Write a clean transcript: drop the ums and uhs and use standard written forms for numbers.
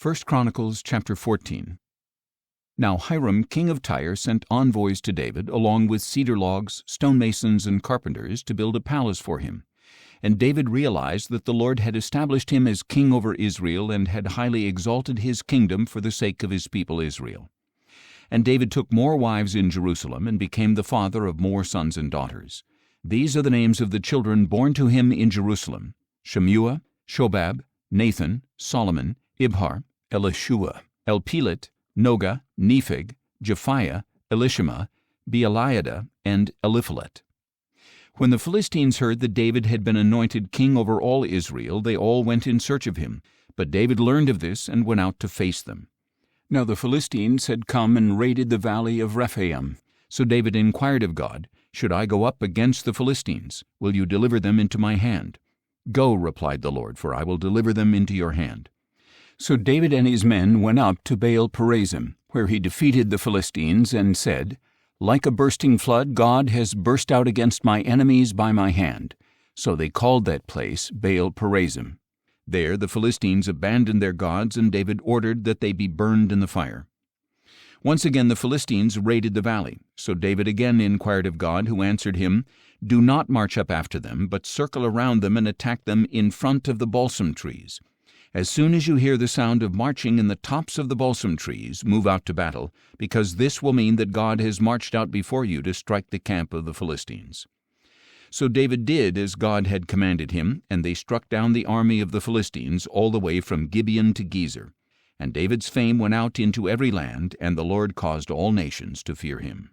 1 Chronicles chapter 14. Now Hiram king of Tyre sent envoys to David, along with cedar logs, stonemasons, and carpenters, to build a palace for him. And David realized that the Lord had established him as king over Israel and had highly exalted his kingdom for the sake of his people Israel. And David took more wives in Jerusalem and became the father of more sons and daughters. These are the names of the children born to him in Jerusalem: Shemua, Shobab, Nathan, Solomon, Ibhar, Elishua, Elpelet, Noga, Nepheg, Japhiah, Elishama, Beeliada, and Eliphalet. When the Philistines heard that David had been anointed king over all Israel, they all went in search of him. But David learned of this and went out to face them. Now the Philistines had come and raided the valley of Rephaim. So David inquired of God, "Should I go up against the Philistines? Will you deliver them into my hand?" "Go," replied the Lord, "for I will deliver them into your hand." So David and his men went up to Baal-perazim, where he defeated the Philistines, and said, "Like a bursting flood, God has burst out against my enemies by my hand." So they called that place Baal-perazim. There the Philistines abandoned their gods, and David ordered that they be burned in the fire. Once again the Philistines raided the valley. So David again inquired of God, who answered him, "Do not march up after them, but circle around them and attack them in front of the balsam trees. As soon as you hear the sound of marching in the tops of the balsam trees, move out to battle, because this will mean that God has marched out before you to strike the camp of the Philistines." So David did as God had commanded him, and they struck down the army of the Philistines all the way from Gibeon to Gezer. And David's fame went out into every land, and the Lord caused all nations to fear him.